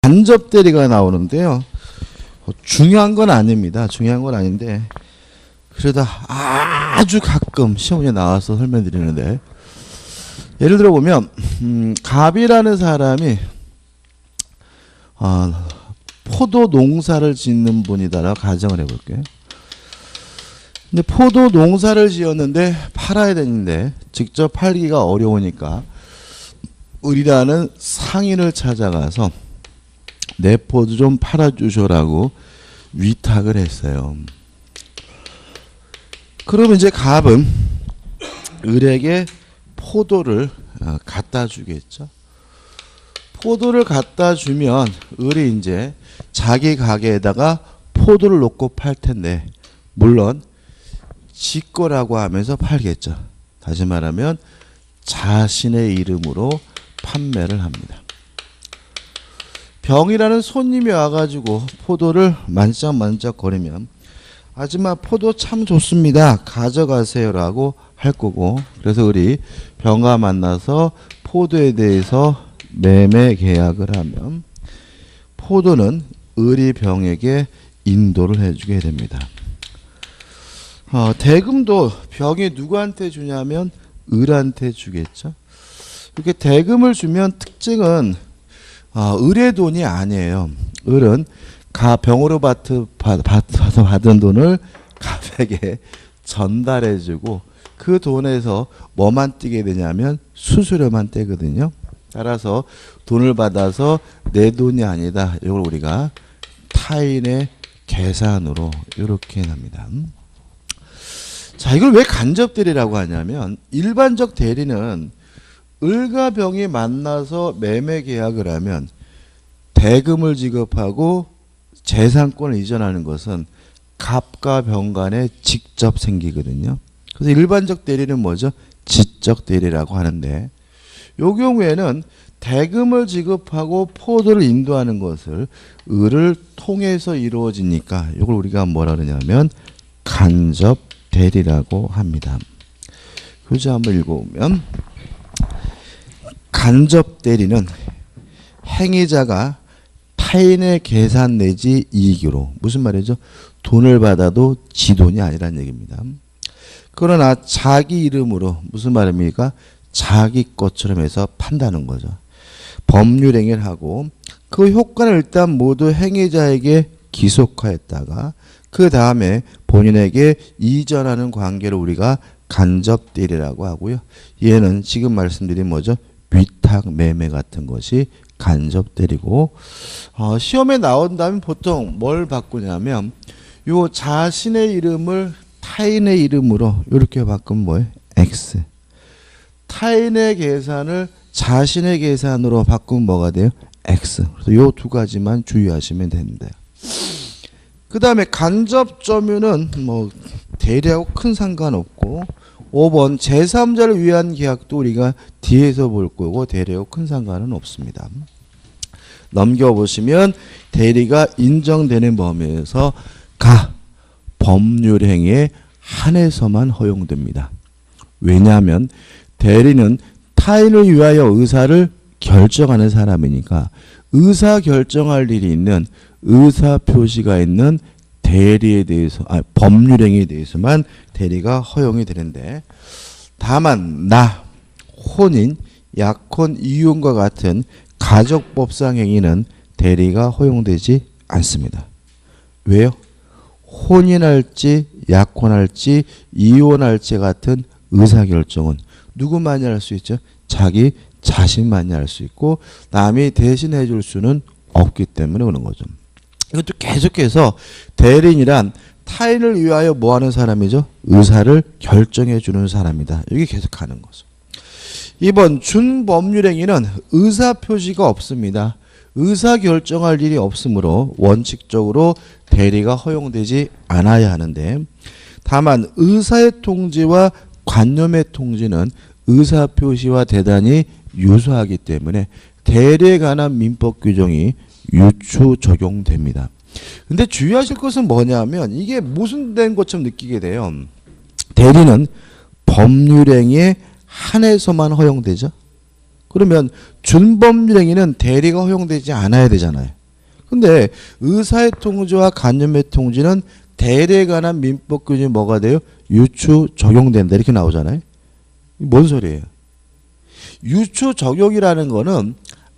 간접 대리가 나오는데요. 중요한 건 아닙니다. 중요한 건 아닌데 그러다 아주 가끔 시험에 나와서 설명드리는데, 예를 들어 보면 갑이라는 사람이 포도 농사를 짓는 분이다라고 가정을 해볼게요. 근데 포도 농사를 지었는데 팔아야 되는데 직접 팔기가 어려우니까 을이라는 상인을 찾아가서 내 포도 좀 팔아주셔라고 위탁을 했어요. 그러면 이제 갑은 을에게 포도를 갖다 주겠죠. 포도를 갖다 주면 을이 이제 자기 가게에다가 포도를 놓고 팔 텐데, 물론 지 거라고 하면서 팔겠죠. 다시 말하면 자신의 이름으로 판매를 합니다. 병이라는 손님이 와가지고 포도를 만짝만짝 거리면 아줌마 포도 참 좋습니다, 가져가세요라고 할 거고, 그래서 을이 병과 만나서 포도에 대해서 매매 계약을 하면 포도는 을이 병에게 인도를 해주게 됩니다. 대금도 병이 누구한테 주냐면 을한테 주겠죠. 이렇게 대금을 주면 특징은 을의 돈이 아니에요. 을은 병으로 받은 돈을 갑에게 전달해주고 그 돈에서 뭐만 떼게 되냐면 수수료만 떼거든요. 따라서 돈을 받아서 내 돈이 아니다. 이걸 우리가 타인의 계산으로 이렇게 합니다. 자, 이걸 왜 간접 대리라고 하냐면, 일반적 대리는 을과 병이 만나서 매매 계약을 하면 대금을 지급하고 재산권을 이전하는 것은 갑과 병 간에 직접 생기거든요. 그래서 일반적 대리는 뭐죠? 지적 대리라고 하는데, 이 경우에는 대금을 지급하고 포도를 인도하는 것을 을을 통해서 이루어지니까 이걸 우리가 뭐라 그러냐면 간접 대리라고 합니다. 교재 한번 읽어보면, 간접 대리는 행위자가 타인의 계산 내지 이익으로, 무슨 말이죠? 돈을 받아도 지 돈이 아니란 얘기입니다. 그러나 자기 이름으로, 무슨 말입니까? 자기 것처럼 해서 판다는 거죠. 법률 행위를 하고 그 효과는 일단 모두 행위자에게 기속화했다가 그 다음에 본인에게 이전하는 관계를 우리가 간접 대리라고 하고요. 얘는 지금 말씀드린 뭐죠? 위탁 매매 같은 것이 간접 대리고, 시험에 나온다면 보통 뭘 바꾸냐면 요 자신의 이름을 타인의 이름으로 이렇게 바꾸면 뭐예요? X. 타인의 계산을 자신의 계산으로 바꾸면 뭐가 돼요? X. 그래서 요 두 가지만 주의하시면 됩니다. 그 다음에 간접 점유는 뭐 대리하고 큰 상관없고, 5번 제3자를 위한 계약도 우리가 뒤에서 볼 거고 대리하고 큰 상관은 없습니다. 넘겨보시면 대리가 인정되는 범위에서 법률 행위에 한해서만 허용됩니다. 왜냐하면 대리는 타인을 위하여 의사를 결정하는 사람이니까 의사 결정할 일이 있는 의사 표시가 있는 대리에 대해서, 법률 행위에 대해서만 대리가 허용이 되는데, 다만 혼인, 약혼, 이혼과 같은 가족법상 행위는 대리가 허용되지 않습니다. 왜요? 혼인할지 약혼할지 이혼할지 같은 의사결정은 누구만이 할 수 있죠? 자기 자신만이 할 수 있고 남이 대신해 줄 수는 없기 때문에 그런 거죠. 이것도 계속해서 대리인이란 타인을 위하여 뭐 하는 사람이죠? 의사를 결정해 주는 사람이다. 이게 계속 하는 거죠. 2번 준법률행위는 의사 표시가 없습니다. 의사 결정할 일이 없으므로 원칙적으로 대리가 허용되지 않아야 하는데, 다만 의사의 통지와 관념의 통지는 의사 표시와 대단히 유사하기 때문에 대리에 관한 민법 규정이 유추 적용됩니다. 근데 주의하실 것은 뭐냐면 이게 모순된 것처럼 느끼게 돼요. 대리는 법률행위에 한해서만 허용되죠. 그러면 준법률행위는 대리가 허용되지 않아야 되잖아요. 근데 의사의 통지와 간염의 통지는 대리에 관한 민법 규정이 뭐가 돼요? 유추 적용된다 이렇게 나오잖아요. 뭔 소리예요? 유추 적용이라는 거는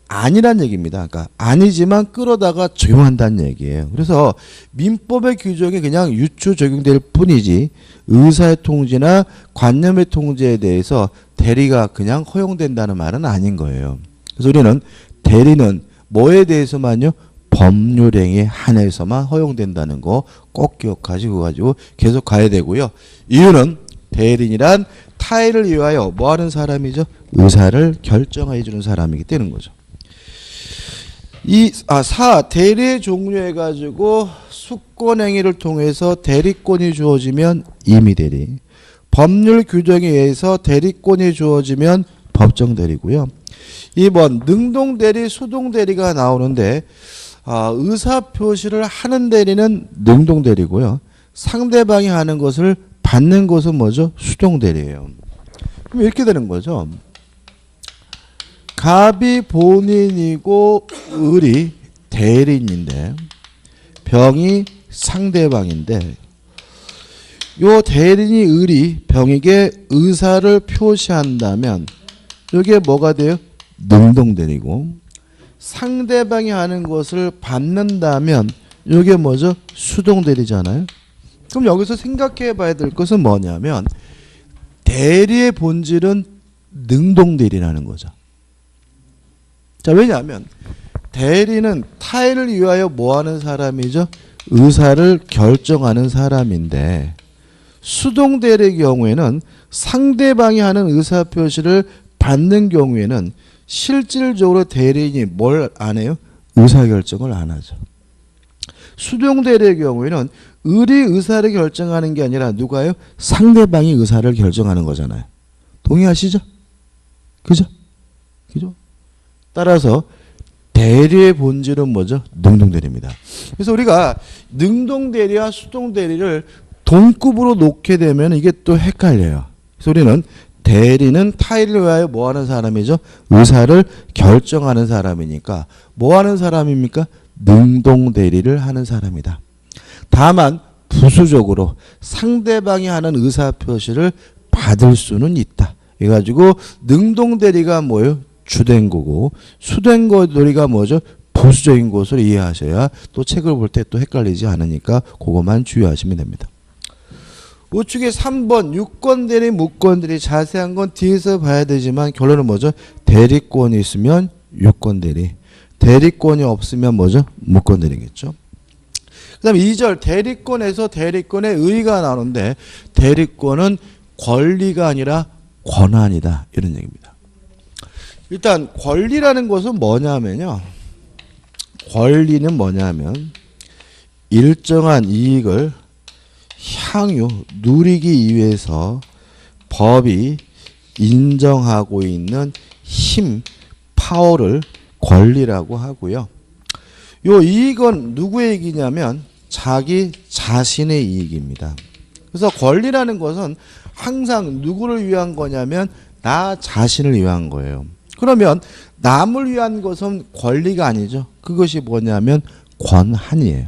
아니란 얘기입니다. 그러니까 아니지만 끌어다가 적용한다는 얘기예요. 그래서 민법의 규정이 그냥 유추 적용될 뿐이지 의사의 통지나 관념의 통지에 대해서 대리가 그냥 허용된다는 말은 아닌 거예요. 그래서 우리는 대리는 뭐에 대해서만요? 법률행위에 한해서만 허용된다는 거 꼭 기억하시고 가지고 계속 가야 되고요. 이유는 대리인이란 타인을 위하여 뭐 하는 사람이죠? 의사를 결정해 주는 사람이기 때문인 거죠. 대리의 종류해 가지고 수권행위를 통해서 대리권이 주어지면 임의대리, 법률 규정에 의해서 대리권이 주어지면 법정대리고요. 2번 능동대리, 수동대리가 나오는데 의사표시를 하는 대리는 능동대리고요. 상대방이 하는 것을 받는 것은 뭐죠? 수동대리예요. 그럼 이렇게 되는 거죠. 갑이 본인이고 을이 대리인인데 병이 상대방인데 요 대리인이 을이 병에게 의사를 표시한다면 이게 뭐가 돼요? 능동대리고 상대방이 하는 것을 받는다면 이게 뭐죠? 수동대리잖아요. 그럼 여기서 생각해 봐야 될 것은 뭐냐면 대리의 본질은 능동대리라는 거죠. 자, 왜냐하면 대리는 타인을 위하여 뭐 하는 사람이죠? 의사를 결정하는 사람인데 수동대리의 경우에는 상대방이 하는 의사표시를 받는 경우에는 실질적으로 대리인이 뭘 안 해요? 의사결정을 안 하죠. 수동대리의 경우에는 을이 의사를 결정하는 게 아니라 누가요? 상대방이 의사를 결정하는 거잖아요. 동의하시죠? 그죠? 그죠? 따라서 대리의 본질은 뭐죠? 능동대리입니다. 그래서 우리가 능동대리와 수동대리를 동급으로 놓게 되면 이게 또 헷갈려요. 그래서 우리는 대리는 타인을 위하여 뭐 하는 사람이죠? 의사를 결정하는 사람이니까 뭐 하는 사람입니까? 능동대리를 하는 사람이다. 다만 부수적으로 상대방이 하는 의사표시를 받을 수는 있다. 그래가지고 능동대리가 뭐예요? 주된 거고 수된 거리가 뭐죠? 부수적인 것으로 이해하셔야 또 책을 볼 때 또 헷갈리지 않으니까 그것만 주의하시면 됩니다. 우측에 3번 유권대리 무권대리 자세한 건 뒤에서 봐야 되지만 결론은 뭐죠? 대리권이 있으면 유권대리, 대리권이 없으면 뭐죠? 무권대리겠죠. 그 다음에 2절 대리권에서 대리권의 의의가 나오는데 대리권은 권리가 아니라 권한이다 이런 얘기입니다. 일단 권리라는 것은 뭐냐면요. 권리는 뭐냐면 일정한 이익을 향유 누리기 위해서 법이 인정하고 있는 힘, 파워를 권리라고 하고요. 요 이익은 누구의 이익이냐면 자기 자신의 이익입니다. 그래서 권리라는 것은 항상 누구를 위한 거냐면 나 자신을 위한 거예요. 그러면 남을 위한 것은 권리가 아니죠. 그것이 뭐냐면 권한이에요.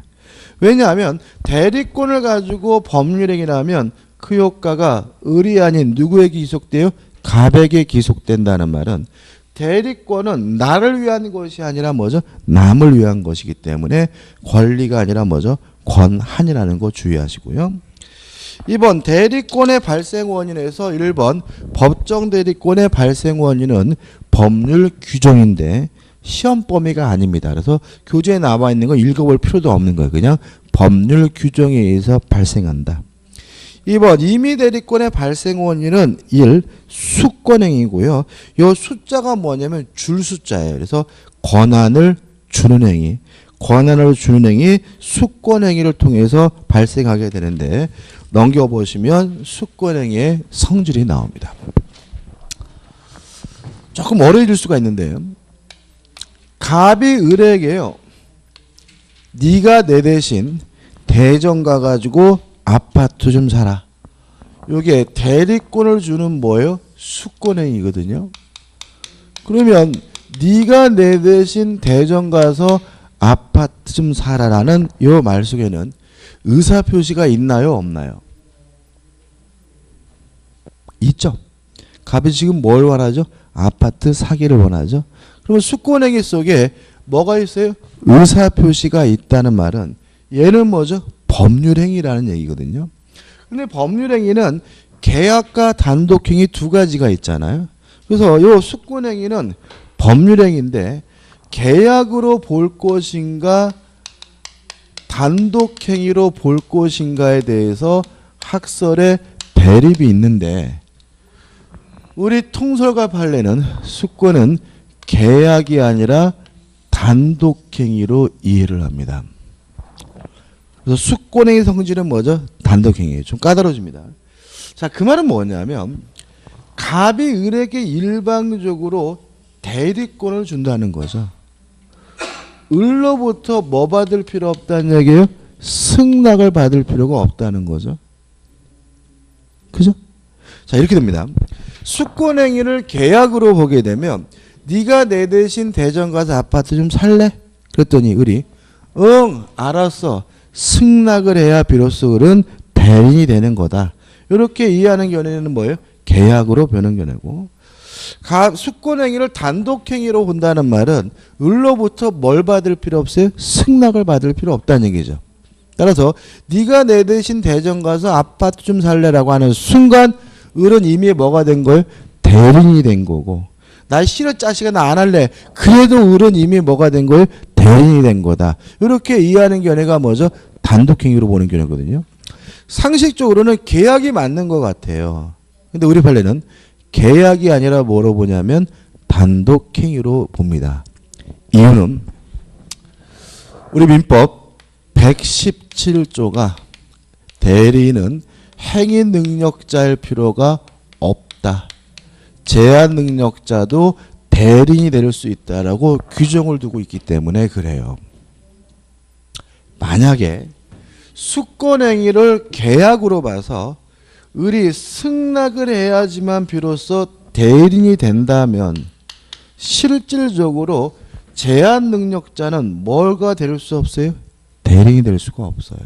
왜냐하면 대리권을 가지고 법률행위라면 그 효과가 을이 아닌 누구에게 기속돼요? 갑에게 기속된다는 말은 대리권은 나를 위한 것이 아니라 뭐죠? 남을 위한 것이기 때문에 권리가 아니라 뭐죠? 권한이라는 거 주의하시고요. 2번 대리권의 발생 원인에서 1번 법정 대리권의 발생 원인은 법률 규정인데 시험 범위가 아닙니다. 그래서 교재에 나와 있는 거 읽어볼 필요도 없는 거예요. 그냥 법률 규정에 의해서 발생한다. 2번 임의 대리권의 발생 원인은 1. 수권행위고요. 이 숫자가 뭐냐면 줄 숫자예요. 그래서 권한을 주는 행위. 권한을 주는 행위, 수권행위를 통해서 발생하게 되는데 넘겨보시면 수권행위의 성질이 나옵니다. 조금 어려워질 수가 있는데요. 갑이 을에게요. 네가 내 대신 대전 가가지고 아파트 좀 사라. 이게 대리권을 주는 뭐예요? 수권행위거든요. 그러면 네가 내 대신 대전 가서 아파트 좀 사라라는 이 말 속에는 의사표시가 있나요? 없나요? 있죠. 갑이 지금 뭘 원하죠? 아파트 사기를 원하죠. 그러면 수권행위 속에 뭐가 있어요? 의사표시가 있다는 말은 얘는 뭐죠? 법률행위라는 얘기거든요. 근데 법률행위는 계약과 단독행위 두 가지가 있잖아요. 그래서 이 수권행위는 법률행위인데 계약으로 볼 것인가 단독행위로 볼 것인가에 대해서 학설에 대립이 있는데 우리 통설과 판례는 수권은 계약이 아니라 단독행위로 이해를 합니다. 그래서 수권행위 성질은 뭐죠? 단독행위예요. 좀 까다로워집니다. 자, 그 말은 뭐냐면 갑이 을에게 일방적으로 대리권을 준다는 거죠. 을로부터 뭐 받을 필요 없다는 얘기예요? 승낙을 받을 필요가 없다는 거죠. 그죠? 자, 이렇게 됩니다. 수권행위를 계약으로 보게 되면 네가 내 대신 대전 가서 아파트 좀 살래? 그랬더니 을이 응 알았어. 승낙을 해야 비로소 을은 대리인이 되는 거다. 이렇게 이해하는 견해는 뭐예요? 계약으로 보는 견해고 수권행위를 단독행위로 본다는 말은 을로부터 뭘 받을 필요 없어요? 승낙을 받을 필요 없다는 얘기죠. 따라서 네가 내 대신 대전 가서 아파트 좀 살래라고 하는 순간 을은 이미 뭐가 된 거예요? 대리인이 된 거고 나 싫어 짜식아 나 안 할래. 그래도 을은 이미 뭐가 된 거예요? 대리인이 된 거다. 이렇게 이해하는 견해가 뭐죠? 단독행위로 보는 견해거든요. 상식적으로는 계약이 맞는 것 같아요. 근데 우리 판례는 계약이 아니라 뭐로 보냐면 단독행위로 봅니다. 이유는 우리 민법 117조가 대리인은 행위 능력자일 필요가 없다. 제한 능력자도 대리인이 될 수 있다라고 규정을 두고 있기 때문에 그래요. 만약에 수권행위를 계약으로 봐서 을이 승낙을 해야지만 비로소 대리인이 된다면 실질적으로 제한 능력자는 뭐가 될 수 없어요? 대리인이 될 수가 없어요.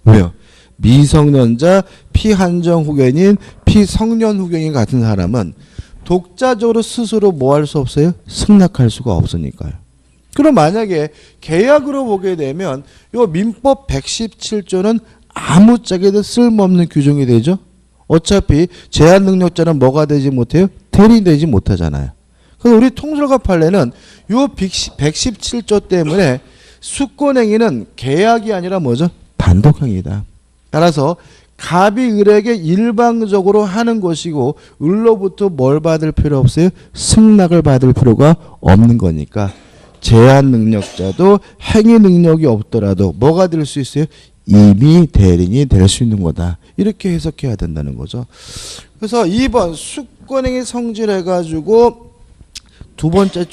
왜요? 미성년자, 피한정 후견인, 피성년 후견인 같은 사람은 독자적으로 스스로 뭐 할 수 없어요? 승낙할 수가 없으니까요. 그럼 만약에 계약으로 보게 되면 이 민법 117조는 아무짝에도 쓸모없는 규정이 되죠. 어차피 제한 능력자는 뭐가 되지 못해요? 대리인이 되지 못하잖아요. 그래서 우리 통설과 판례는 이 117조 때문에 수권행위는 계약이 아니라 뭐죠? 단독행위다. 따라서 갑이 을에게 일방적으로 하는 것이고 을로부터 뭘 받을 필요 없어요? 승낙을 받을 필요가 없는 거니까 제한 능력자도 행위 능력이 없더라도 뭐가 될 수 있어요? 이미 대리인이 될 수 있는 거다. 이렇게 해석해야 된다는 거죠. 그래서 2번 수권행위 성질해가지고 두 번째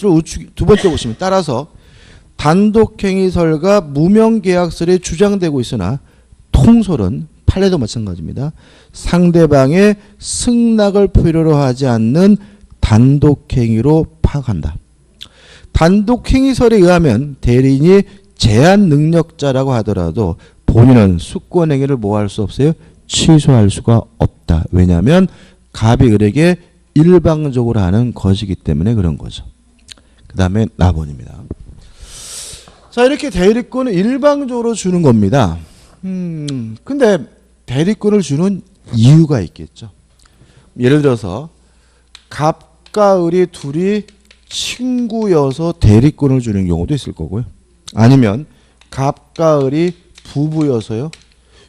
보시면 따라서 단독행위설과 무명계약설이 주장되고 있으나 통설은 판례도 마찬가지입니다. 상대방의 승낙을 필요로 하지 않는 단독행위로 파악한다. 단독행위설에 의하면 대리인이 제한 능력자라고 하더라도 본인은 수권행위를 뭐 할 수 없어요? 취소할 수가 없다. 왜냐하면 갑이 을에게 일방적으로 하는 것이기 때문에 그런 거죠. 그 다음에 나번입니다. 자, 이렇게 대리권을 일방적으로 주는 겁니다. 근데 대리권을 주는 이유가 있겠죠. 예를 들어서 갑과 을이 둘이 친구여서 대리권을 주는 경우도 있을 거고요. 아니면 갑과 을이 부부여서요.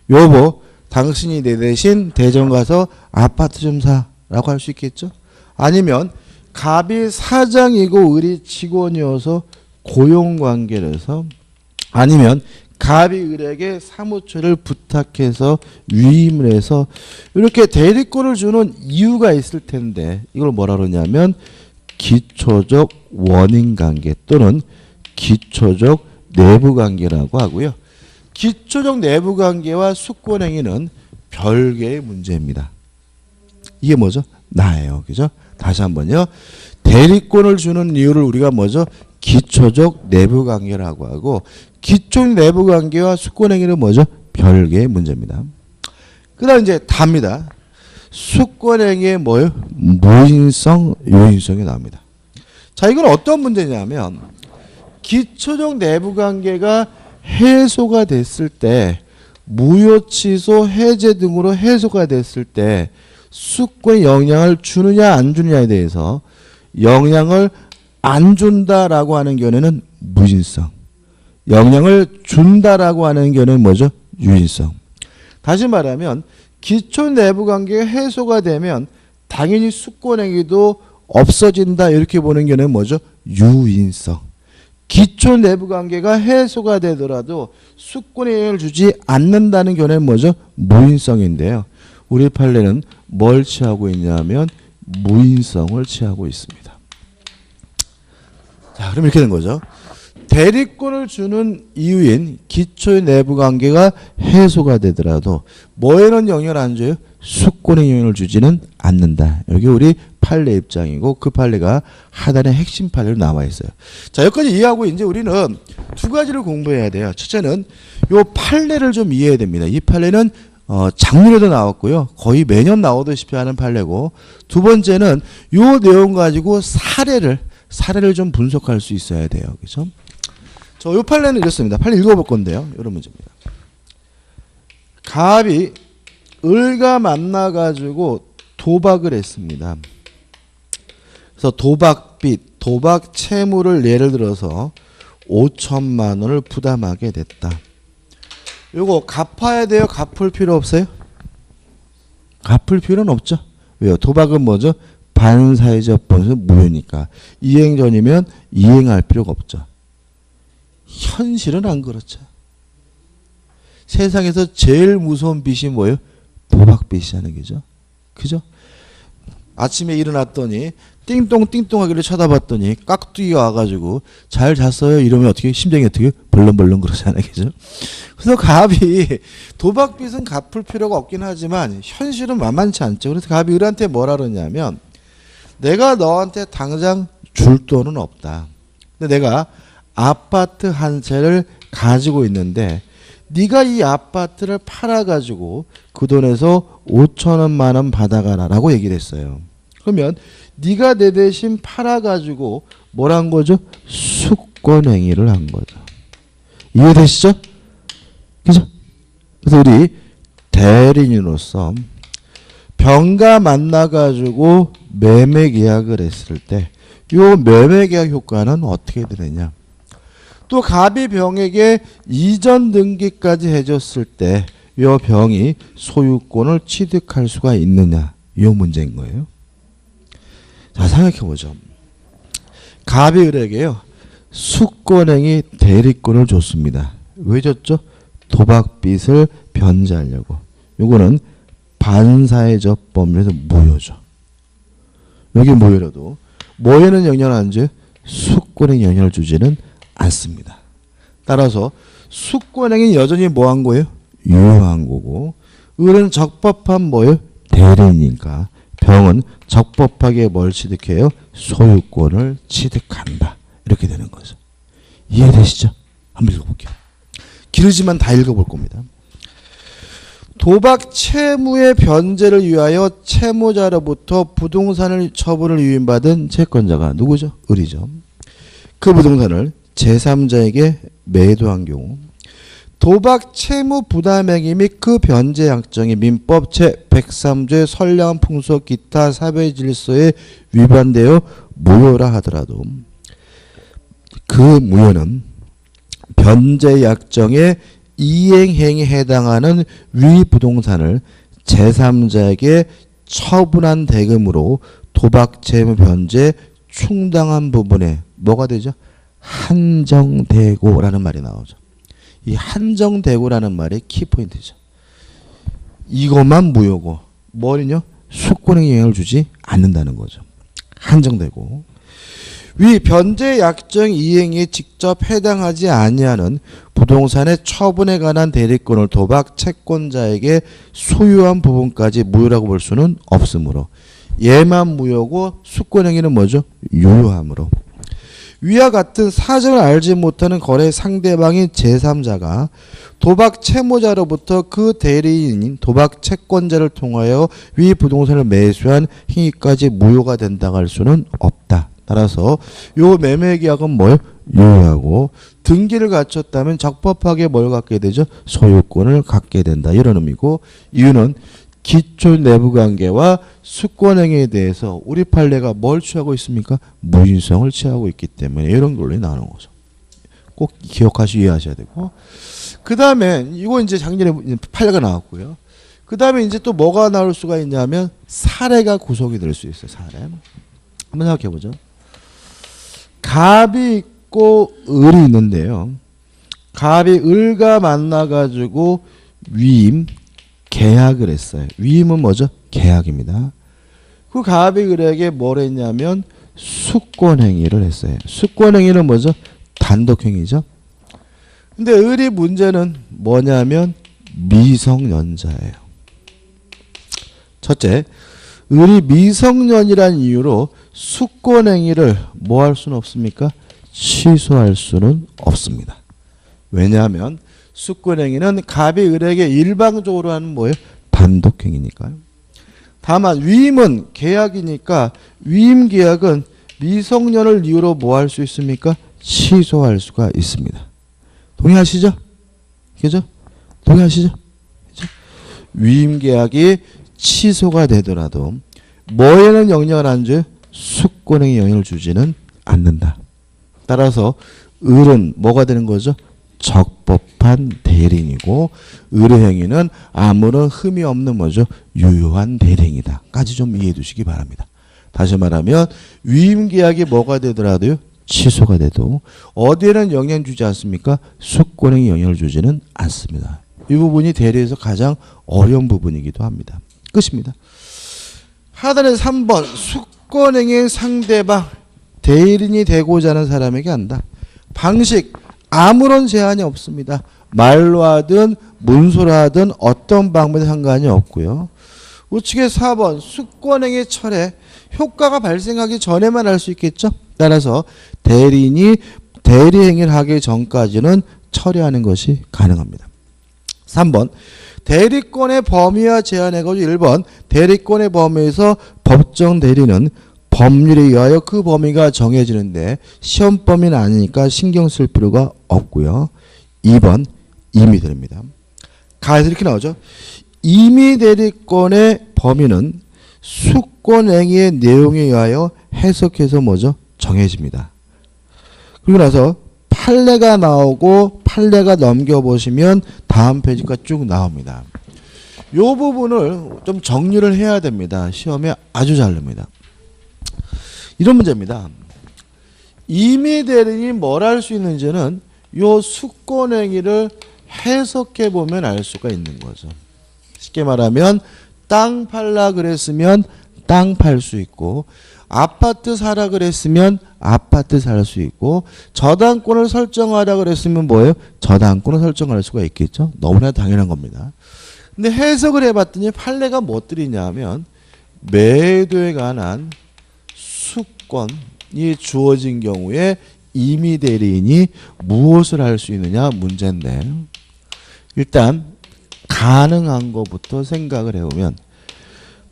여보, 당신이 내 대신 대전 가서 아파트 좀 사라고 할 수 있겠죠. 아니면 갑이 사장이고 을이 직원이어서 고용관계라서 아니면 갑이 을에게 사무처를 부탁해서 위임을 해서 이렇게 대리권을 주는 이유가 있을 텐데 이걸 뭐라 그러냐면 기초적 원인관계 또는 기초적 내부관계라고 하고요. 기초적 내부관계와 수권행위는 별개의 문제입니다. 이게 뭐죠? 나예요. 그죠? 다시 한번요. 대리권을 주는 이유를 우리가 뭐죠? 기초적 내부관계라고 하고 기초 내부관계와 수권행위는 뭐죠? 별개의 문제입니다. 그 다음 이제 답니다. 수권행위의 뭐예요? 무인성, 요인성이 나옵니다. 자, 이건 어떤 문제냐면 기초적 내부관계가 해소가 됐을 때 무효 취소, 해제 등으로 해소가 됐을 때 수권에 영향을 주느냐 안 주느냐에 대해서 영향을 안 준다라고 하는 견해는 무인성, 영향을 준다라고 하는 견해는 뭐죠? 유인성. 다시 말하면 기초 내부관계가 해소가 되면 당연히 수권행위도 없어진다 이렇게 보는 견해는 뭐죠? 유인성. 기초 내부관계가 해소가 되더라도 수권에 영향을 주지 않는다는 견해는 뭐죠? 무인성인데요. 우리 판례는 뭘 취하고 있냐면 무인성을 취하고 있습니다. 자, 그럼 이렇게 된 거죠. 대리권을 주는 이유인 기초의 내부관계가 해소가 되더라도 뭐에는 영향을 안 줘요? 수권에 영향을 주지는 않는다. 여기 우리 판례 입장이고 그 판례가 하단의 핵심 판례로 남아 있어요. 자, 여기까지 이해하고 이제 우리는 두 가지를 공부해야 돼요. 첫째는 이 판례를 좀 이해해야 됩니다. 이 판례는 작년에도 나왔고요. 거의 매년 나오다시피 하는 판례고, 두 번째는 이 내용 가지고 사례를 좀 분석할 수 있어야 돼요. 그렇죠? 이 판례는 이렇습니다. 판례 읽어볼 건데요. 이런 문제입니다. 갑이 을과 만나가지고 도박을 했습니다. 그래서 도박빚, 도박 채무를 예를 들어서 5천만 원을 부담하게 됐다. 요거 갚아야 돼요? 갚을 필요 없어요? 갚을 필요는 없죠. 왜요? 도박은 뭐죠? 반사회적 범죄에서 무효니까. 이행 전이면 이행할 필요가 없죠. 현실은 안 그렇죠. 세상에서 제일 무서운 빚이 뭐예요? 도박빚이라는 거죠. 그죠? 아침에 일어났더니 띵똥띵똥 하기를 쳐다봤더니 깍두기가 와가지고 잘 잤어요? 이러면 어떻게 심장이 어떻게 벌렁벌렁 그러잖아요. 그죠? 그래서 갑이 도박빚은 갚을 필요가 없긴 하지만 현실은 만만치 않죠. 그래서 갑이 을한테 뭐라 그러냐면 내가 너한테 당장 줄 돈은 없다. 근데 내가 아파트 한 채를 가지고 있는데 네가 이 아파트를 팔아가지고 그 돈에서 5천원만 원 받아가라 라고 얘기를 했어요. 그러면 네가 내 대신 팔아가지고 뭘 한 거죠? 수권행위를 한 거죠. 이해되시죠? 그죠? 그래서 우리 대리인으로서 병가 만나가지고 매매 계약을 했을 때 이 매매 계약 효과는 어떻게 되느냐? 또 갑이 병에게 이전 등기까지 해줬을 때 이 병이 소유권을 취득할 수가 있느냐? 이 문제인 거예요. 자, 생각해보죠. 갑이 을에게요 수권행위 대리권을 줬습니다. 왜 줬죠? 도박빚을 변제하려고. 요거는 반사회적 범죄에서 무효죠. 여기 무효라도 뭐에는 영향을 안 줘요? 수권행위 영향을 주지는 않습니다. 따라서 수권행위 여전히 뭐 한 거예요? 유효한 거고, 을은 적법한 뭐예요? 대리니까 병은 적법하게 뭘 취득해요? 소유권을 취득한다. 이렇게 되는 거죠. 이해되시죠? 한번 읽어볼게요. 길지만 다 읽어볼 겁니다. 도박 채무의 변제를 위하여 채무자로부터 부동산을 처분을 유인받은 채권자가 누구죠? 을이죠. 그 부동산을 제3자에게 매도한 경우 도박 채무 부담행위 및 그 변제 약정이 민법 제103조의 선량한 풍속 기타 사회 질서에 위반되어 무효라 하더라도 그 무효는 변제 약정의 이행행위에 해당하는 위 부동산을 제3자에게 처분한 대금으로 도박 채무 변제 충당한 부분에 뭐가 되죠? 한정되고라는 말이 나오죠. 이 한정되고라는 말이 키포인트죠. 이것만 무효고 뭐는요? 수권에 영향을 주지 않는다는 거죠. 한정되고 위 변제 약정 이행에 직접 해당하지 아니하는 부동산의 처분에 관한 대리권을 도박 채권자에게 소유한 부분까지 무효라고 볼 수는 없으므로 얘만 무효고 수권행위는 뭐죠? 유효함으로. 위와 같은 사정을 알지 못하는 거래 상대방인 제3자가 도박 채무자로부터 그 대리인인 도박 채권자를 통하여 위 부동산을 매수한 행위까지 무효가 된다고 할 수는 없다. 따라서 요 매매계약은 뭐예요? 유효하고 등기를 갖췄다면 적법하게 뭘 갖게 되죠? 소유권을 갖게 된다. 이런 의미고 이유는 기초 내부관계와 수권행위에 대해서 우리 판례가 뭘 취하고 있습니까? 무인성을 취하고 있기 때문에 이런 논리 나오는 거죠. 꼭 기억하시고 이해하셔야 되고 그 다음에 이거 이제 작년에 판례가 나왔고요. 그 다음에 이제 또 뭐가 나올 수가 있냐면 사례가 구속이 될 수 있어요. 사례. 한번 생각해 보죠. 갑이 있고 을이 있는데요. 갑이 을과 만나가지고 위임 계약을 했어요. 위임은 뭐죠? 계약입니다. 그 갑이 을에게 뭘 했냐면 수권행위를 했어요. 수권행위는 뭐죠? 단독행위죠. 근데 을이 문제는 뭐냐면 미성년자예요. 첫째, 을이 미성년이란 이유로 수권행위를 뭐 할 수는 없습니까? 취소할 수는 없습니다. 왜냐하면 수권행위는 갑이 을에게 일방적으로 하는 뭐예요? 단독행위니까요. 다만 위임은 계약이니까 위임 계약은 미성년을 이유로 뭐 할 수 있습니까? 취소할 수가 있습니다. 동의하시죠? 그죠? 동의하시죠? 그죠? 위임 계약이 취소가 되더라도 뭐에는 영향을 안 줘요? 수권행위 영향을 주지는 않는다. 따라서 을은 뭐가 되는 거죠? 적법한 대리인이고 을의 행위는 아무런 흠이 없는 뭐죠? 유효한 대리인이다. 까지 좀 이해해 두시기 바랍니다. 다시 말하면 위임계약이 뭐가 되더라도요. 취소가 돼도 어디에는 영향 주지 않습니까? 수권행위 영향을 주지는 않습니다. 이 부분이 대리에서 가장 어려운 부분이기도 합니다. 끝입니다. 하단에 3번 수권행위 상대방 대리인이 되고자 하는 사람에게 한다. 방식 아무런 제한이 없습니다. 말로 하든 문서로 하든 어떤 방법에 상관이 없고요. 우측에 4번 수권행위 철회 효과가 발생하기 전에만 할 수 있겠죠. 따라서 대리인이 대리행위를 하기 전까지는 철회하는 것이 가능합니다. 3번 대리권의 범위와 제한해가지고 1번 대리권의 범위에서 법정 대리는 법률에 의하여 그 범위가 정해지는데 시험 범위는 아니니까 신경 쓸 필요가 없고요. 2번 임의대리입니다. 가에서 이렇게 나오죠. 임의대리권의 범위는 수권행위의 내용에 의하여 해석해서 뭐죠? 정해집니다. 그리고 나서 판례가 나오고 판례가 넘겨보시면 다음 페이지가 쭉 나옵니다. 이 부분을 좀 정리를 해야 됩니다. 시험에 아주 잘 납니다. 이런 문제입니다. 임의대리인이 뭘 할 수 있는지는 이 수권행위를 해석해 보면 알 수가 있는 거죠. 쉽게 말하면 땅 팔라 그랬으면 땅 팔 수 있고 아파트 사라 그랬으면 아파트 살 수 있고 저당권을 설정하라 그랬으면 뭐예요? 저당권을 설정할 수가 있겠죠. 너무나 당연한 겁니다. 근데 해석을 해봤더니 판례가 무엇들이냐면 매도에 관한 수권이 주어진 경우에 임의대리인이 무엇을 할 수 있느냐 문제인데 일단 가능한 것부터 생각을 해보면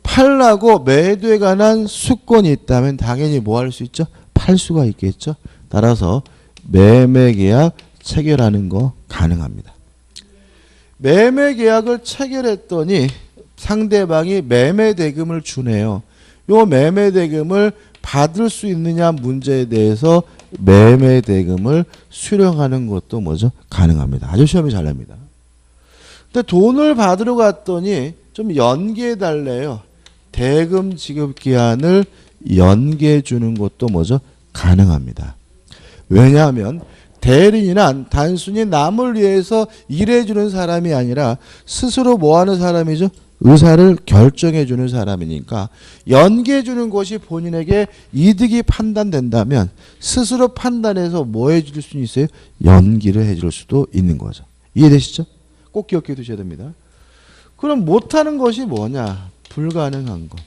팔라고 매도에 관한 수권이 있다면 당연히 뭐 할 수 있죠? 팔 수가 있겠죠. 따라서 매매계약 체결하는 거 가능합니다. 매매계약을 체결했더니 상대방이 매매대금을 주네요. 요 매매대금을 받을 수 있느냐 문제에 대해서 매매대금을 수령하는 것도 뭐죠? 가능합니다. 아주 시험이 잘 납니다. 근데 돈을 받으러 갔더니 좀 연기해 달래요. 대금 지급 기한을 연기해 주는 것도 뭐죠? 가능합니다. 왜냐하면 대리인은 단순히 남을 위해서 일해 주는 사람이 아니라 스스로 뭐 하는 사람이죠? 의사를 결정해 주는 사람이니까 연기해 주는 것이 본인에게 이득이 판단된다면 스스로 판단해서 뭐 해 줄 수 있어요? 연기를 해 줄 수도 있는 거죠. 이해되시죠? 꼭 기억해 두셔야 됩니다. 그럼 못하는 것이 뭐냐? 불가능한 것.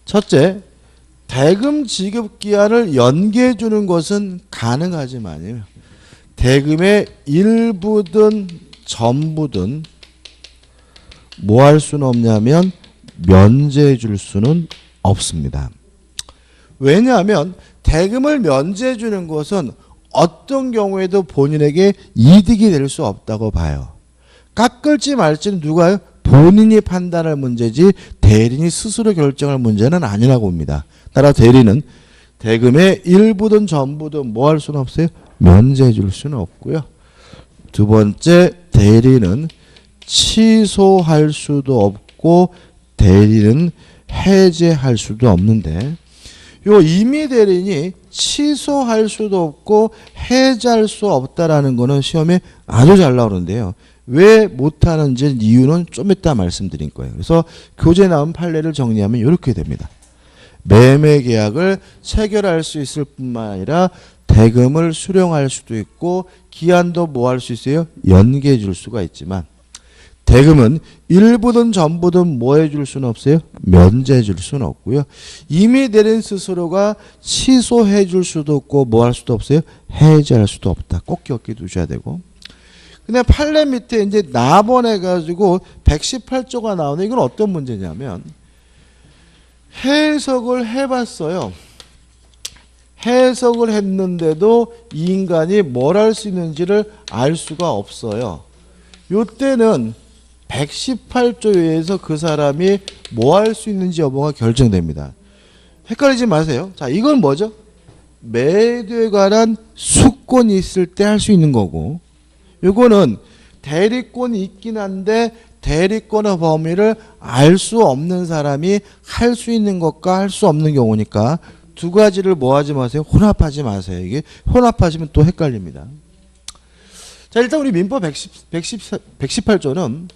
첫째, 대금 지급 기한을 연기해 주는 것은 가능하지만요. 대금의 일부든 전부든 뭐 할 수는 없냐면 면제해 줄 수는 없습니다. 왜냐하면 대금을 면제해 주는 것은 어떤 경우에도 본인에게 이득이 될 수 없다고 봐요. 깎을지 말지는 누가요? 본인이 판단할 문제지 대리인이 스스로 결정할 문제는 아니라고 봅니다. 따라 대리는 대금의 일부든 전부든 뭐 할 수는 없어요? 면제해 줄 수는 없고요. 두 번째, 대리는 취소할 수도 없고 대리는 해제할 수도 없는데 요 임의 대리인이 취소할 수도 없고 해제할 수 없다라는 거는 시험에 아주 잘 나오는데요. 왜 못하는지 이유는 좀 이따 말씀드릴 거예요. 그래서 교재 나온 판례를 정리하면 이렇게 됩니다. 매매 계약을 체결할 수 있을 뿐만 아니라 대금을 수령할 수도 있고 기한도 뭐 할 수 있어요? 연기해 줄 수가 있지만 대금은 일부든 전부든 뭐 해줄 수는 없어요? 면제해 줄 수는 없고요. 이미 대리인 스스로가 취소해 줄 수도 없고 뭐 할 수도 없어요? 해제할 수도 없다. 꼭 기억해 두셔야 되고. 근데 판례 밑에 이제 납원해가지고 118조가 나오는 이건 어떤 문제냐면 해석을 해봤어요. 해석을 했는데도 이 인간이 뭘 할 수 있는지를 알 수가 없어요. 요때는 118조에 의해서 그 사람이 뭐 할 수 있는지 여부가 결정됩니다. 헷갈리지 마세요. 자, 이건 뭐죠? 매도에 관한 수권이 있을 때 할 수 있는 거고 요거는 대리권이 있긴 한데 대리권의 범위를 알 수 없는 사람이 할 수 있는 것과 할 수 없는 경우니까 두 가지를 뭐 하지 마세요? 혼합하지 마세요. 이게 혼합하시면 또 헷갈립니다. 자, 일단 우리 민법 118조는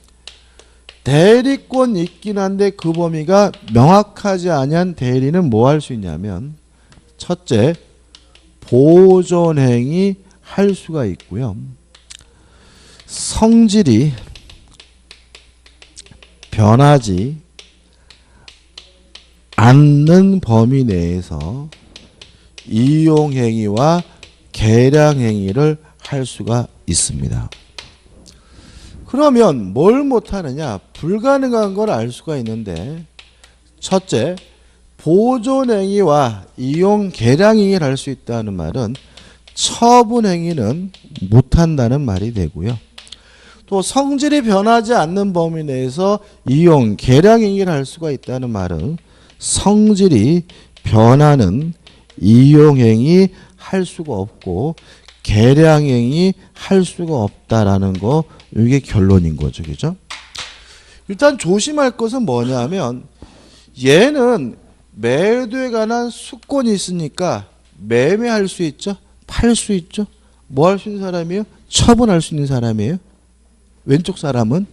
대리권이 있긴 한데 그 범위가 명확하지 않은 대리는 뭐 할 수 있냐면 첫째, 보존행위 할 수가 있고요. 성질이 변하지 않는 범위 내에서 이용행위와 계량행위를 할 수가 있습니다. 그러면 뭘 못하느냐? 불가능한 걸 알 수가 있는데 첫째, 보존행위와 이용 계량행위를 할 수 있다는 말은 처분행위는 못한다는 말이 되고요. 또 성질이 변하지 않는 범위 내에서 이용 계량행위를 할 수가 있다는 말은 성질이 변하는 이용행위 할 수가 없고 계량행위 할 수가 없다라는 거 이게 결론인 거죠. 그죠? 일단 조심할 것은 뭐냐면 얘는 매도에 관한 수권이 있으니까 매매할 수 있죠. 팔 수 있죠. 뭐 할 수 있는 사람이에요? 처분할 수 있는 사람이에요. 왼쪽 사람은.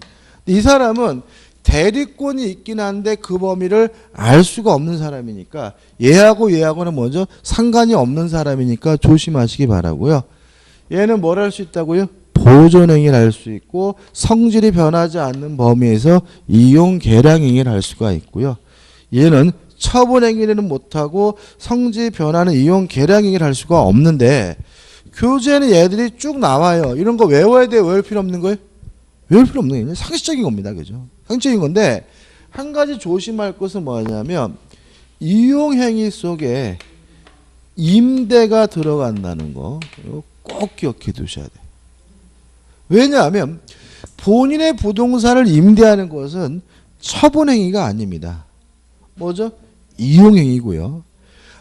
이 사람은 대리권이 있긴 한데 그 범위를 알 수가 없는 사람이니까 얘하고는 먼저 상관이 없는 사람이니까 조심하시기 바라고요. 얘는 뭘 할 수 있다고요? 보존행위를 할 수 있고 성질이 변하지 않는 범위에서 이용 계량행위를 할 수가 있고요. 얘는 처분행위는 못하고 성질이 변하는 이용 계량행위를 할 수가 없는데 교재에는 얘들이 쭉 나와요. 이런 거 외워야 돼요? 외울 필요 없는 거예요? 외울 필요 없는 거예요. 상식적인 겁니다. 그죠? 상식적인 건데 한 가지 조심할 것은 뭐냐면 이용행위 속에 임대가 들어간다는 거 꼭 기억해 두셔야 돼요. 왜냐하면 본인의 부동산을 임대하는 것은 처분행위가 아닙니다. 뭐죠? 이용행위고요.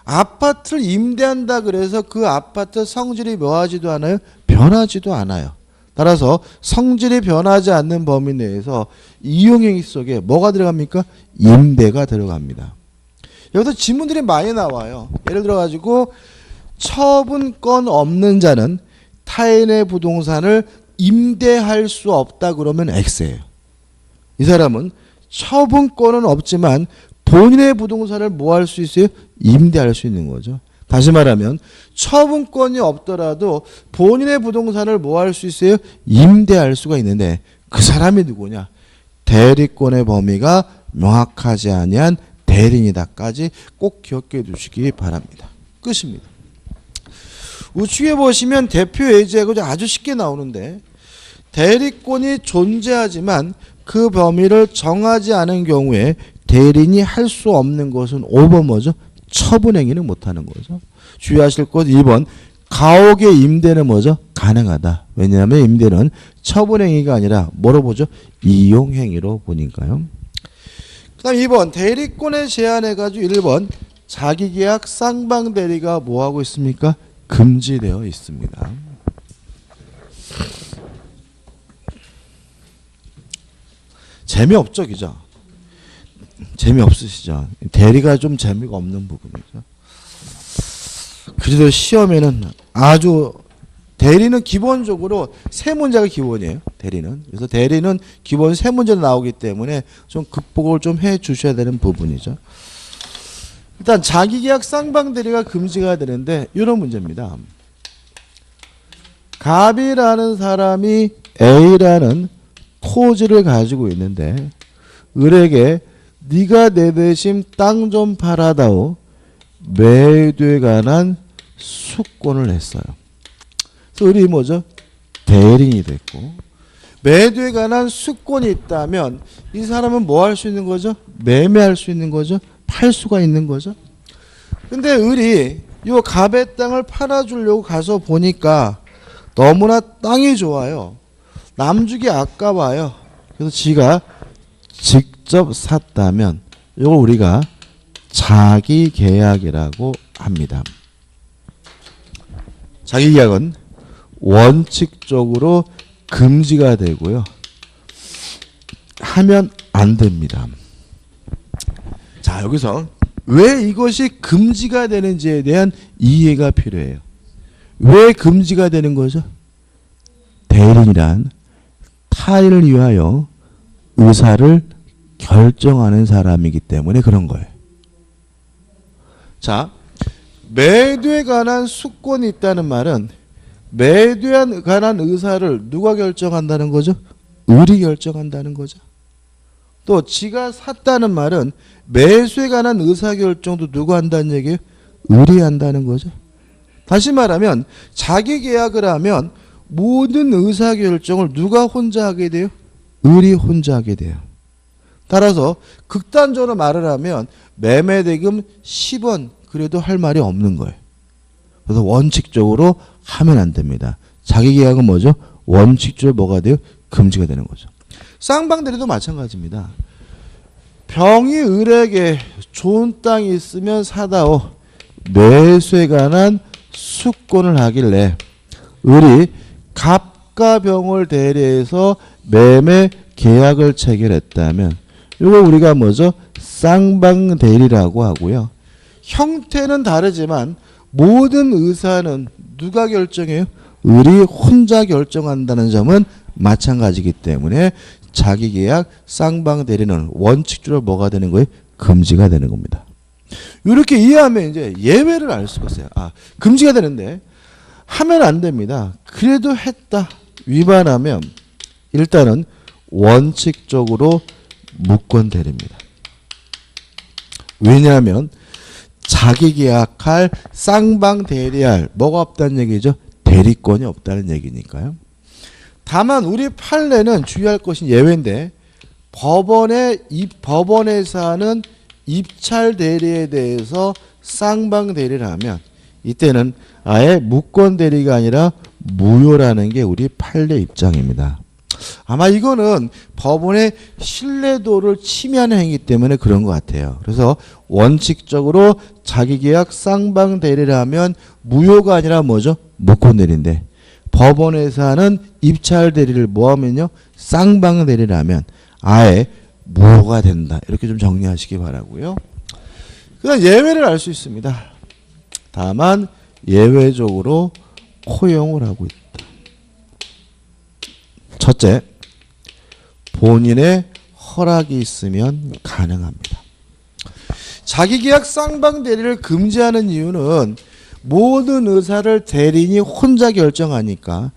아파트를 임대한다 그래서 그 아파트 성질이 뭐하지도 않아요? 변하지도 않아요. 따라서 성질이 변하지 않는 범위 내에서 이용행위 속에 뭐가 들어갑니까? 임대가 들어갑니다. 여기서 지문들이 많이 나와요. 예를 들어 가지고 처분권 없는 자는 타인의 부동산을 임대할 수 없다 그러면 X예요. 이 사람은 처분권은 없지만 본인의 부동산을 뭐 할 수 있어요? 임대할 수 있는 거죠. 다시 말하면 처분권이 없더라도 본인의 부동산을 뭐 할 수 있어요? 임대할 수가 있는데 그 사람이 누구냐? 대리권의 범위가 명확하지 아니한 대리인이다까지 꼭 기억해 두시기 바랍니다. 끝입니다. 우측에 보시면 대표 예제가 아주 쉽게 나오는데 대리권이 존재하지만 그 범위를 정하지 않은 경우에 대리인이 할 수 없는 것은 5번 뭐죠? 처분행위는 못하는 거죠. 주의하실 것 2번 가옥의 임대는 뭐죠? 가능하다. 왜냐하면 임대는 처분행위가 아니라 뭐로 보죠? 이용행위로 보니까요. 그 다음 2번 대리권에 제한해가지고 1번 자기계약 쌍방대리가 뭐하고 있습니까? 금지되어 있습니다. 재미없죠, 그죠? 재미없으시죠? 대리가 좀 재미가 없는 부분이죠. 그래도 시험에는 아주 대리는 기본적으로 세 문제가 기본이에요. 대리는. 그래서 대리는 기본 세 문제로 나오기 때문에 좀 극복을 좀 해 주셔야 되는 부분이죠. 일단 자기계약 쌍방대리가 금지가 되는데 이런 문제입니다. 갑이라는 사람이 A라는 토지를 가지고 있는데 을에게 네가 내 대신 땅 좀 팔아다오 매도에 관한 수권을 했어요. 그래서 을이 뭐죠? 대리인이 됐고 매도에 관한 수권이 있다면 이 사람은 뭐 할 수 있는 거죠? 매매할 수 있는 거죠? 팔 수가 있는 거죠. 근데 을이 이 갑의 땅을 팔아주려고 가서 보니까 너무나 땅이 좋아요. 남주기 아까워요. 그래서 지가 직접 샀다면 이걸 우리가 자기계약이라고 합니다. 자기계약은 원칙적으로 금지가 되고요. 하면 안 됩니다. 자, 여기서 왜 이것이 금지가 되는지에 대한 이해가 필요해요. 왜 금지가 되는 거죠? 대리인이란 타인을 위하여 의사를 결정하는 사람이기 때문에 그런 거예요. 자, 매도에 관한 수권이 있다는 말은 매도에 관한 의사를 누가 결정한다는 거죠? 을이 결정한다는 거죠. 또 지가 샀다는 말은 매수에 관한 의사결정도 누가 한다는 얘기예요? 을이 한다는 거죠. 다시 말하면 자기 계약을 하면 모든 의사결정을 누가 혼자 하게 돼요? 을이 혼자 하게 돼요. 따라서 극단적으로 말을 하면 매매대금 10원 그래도 할 말이 없는 거예요. 그래서 원칙적으로 하면 안 됩니다. 자기 계약은 뭐죠? 원칙적으로 뭐가 돼요? 금지가 되는 거죠. 쌍방대리도 마찬가지입니다. 병이 을에게 좋은 땅이 있으면 사다오 매수에 관한 수권을 하길래 을이 갑과 병을 대리해서 매매 계약을 체결했다면 이거 우리가 뭐죠? 쌍방대리라고 하고요. 형태는 다르지만 모든 의사는 누가 결정해요? 을이 혼자 결정한다는 점은 마찬가지이기 때문에 자기계약 쌍방대리는 원칙적으로 뭐가 되는 거예요? 금지가 되는 겁니다. 이렇게 이해하면 이제 예외를 알 수가 있어요. 아, 금지가 되는데 하면 안 됩니다. 그래도 했다. 위반하면 일단은 원칙적으로 무권대리입니다. 왜냐하면 자기계약할 쌍방대리할 뭐가 없다는 얘기죠? 대리권이 없다는 얘기니까요. 다만 우리 판례는 주의할 것이 예외인데 법원에서 하는 입찰 대리에 대해서 쌍방대리를 하면 이때는 아예 무권대리가 아니라 무효라는 게 우리 판례 입장입니다. 아마 이거는 법원의 신뢰도를 침해하는 행위이기 때문에 그런 것 같아요. 그래서 원칙적으로 자기계약 쌍방대리를 하면 무효가 아니라 뭐죠? 무권대리인데 법원에서 하는 입찰 대리를 뭐하면요? 쌍방대리를 하면 아예 무효가 된다. 이렇게 좀 정리하시기 바라고요. 그다음 예외를 알 수 있습니다. 다만 예외적으로 허용을 하고 있다. 첫째, 본인의 허락이 있으면 가능합니다. 자기계약 쌍방대리를 금지하는 이유는 모든 의사를 대리인이 혼자 결정하니까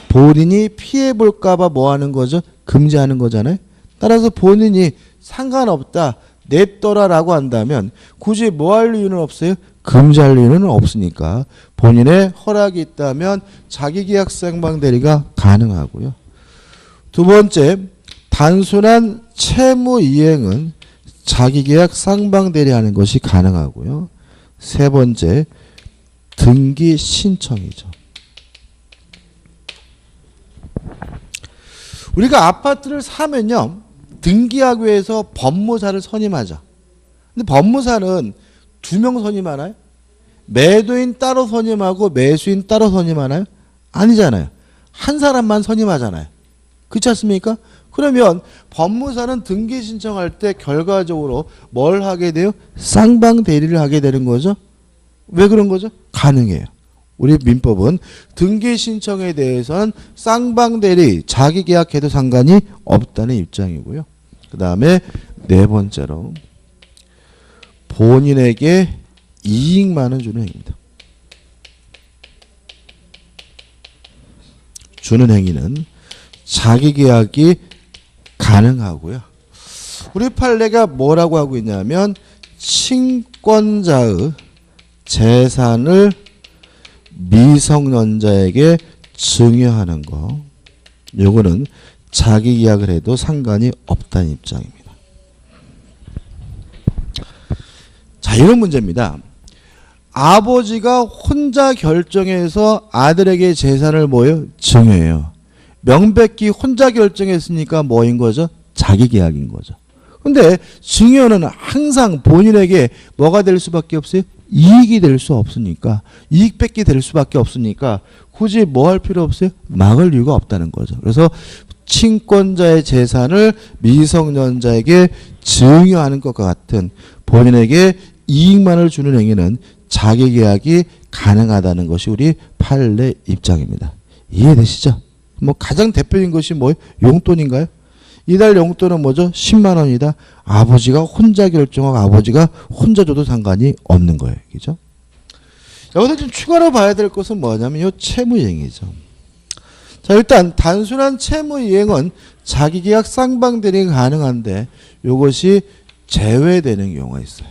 본인이 피해볼까 봐 뭐 하는 거죠? 금지하는 거잖아요. 따라서 본인이 상관없다. 냈더라라고 한다면 굳이 뭐 할 이유는 없어요? 금지할 이유는 없으니까 본인의 허락이 있다면 자기계약 상방대리가 가능하고요. 두 번째, 단순한 채무이행은 자기계약 상방대리하는 것이 가능하고요. 세 번째, 등기 신청이죠. 우리가 아파트를 사면요, 등기하기 위해서 법무사를 선임하죠. 근데 법무사는 2명 선임하나요? 매도인 따로 선임하고 매수인 따로 선임하나요? 아니잖아요. 한 사람만 선임하잖아요. 그렇지 않습니까? 그러면 법무사는 등기 신청할 때 결과적으로 뭘 하게 돼요? 쌍방 대리를 하게 되는 거죠. 왜 그런 거죠? 가능해요. 우리 민법은 등기 신청에 대해서는 쌍방 대리, 자기 계약해도 상관이 없다는 입장이고요. 그 다음에 네 번째로 본인에게 이익만을 주는 행위입니다. 주는 행위는 자기 계약이 가능하고요. 우리 판례가 뭐라고 하고 있냐면 친권자의 재산을 미성년자에게 증여하는 거, 요거는 자기 계약을 해도 상관이 없다는 입장입니다. 자, 이런 문제입니다. 아버지가 혼자 결정해서 아들에게 재산을 뭐예요? 증여해요. 명백히 혼자 결정했으니까 뭐인 거죠? 자기 계약인 거죠. 근데 증여는 항상 본인에게 뭐가 될 수밖에 없어요? 이익이 될 수 없으니까, 이익 뺏기 될 수밖에 없으니까 굳이 뭐 할 필요 없어요? 막을 이유가 없다는 거죠. 그래서 친권자의 재산을 미성년자에게 증여하는 것과 같은 본인에게 이익만을 주는 행위는 자기 계약이 가능하다는 것이 우리 판례 입장입니다. 이해되시죠? 뭐 가장 대표적인 것이 뭐예요? 용돈인가요? 이달 용돈은 뭐죠? 10만 원이다. 아버지가 혼자 결정하고 아버지가 혼자 줘도 상관이 없는 거예요. 그죠? 여기서 좀 추가로 봐야 될 것은 뭐냐면 요 채무이행이죠. 자, 일단 단순한 채무이행은 자기계약 쌍방대리가 가능한데 이것이 제외되는 경우가 있어요.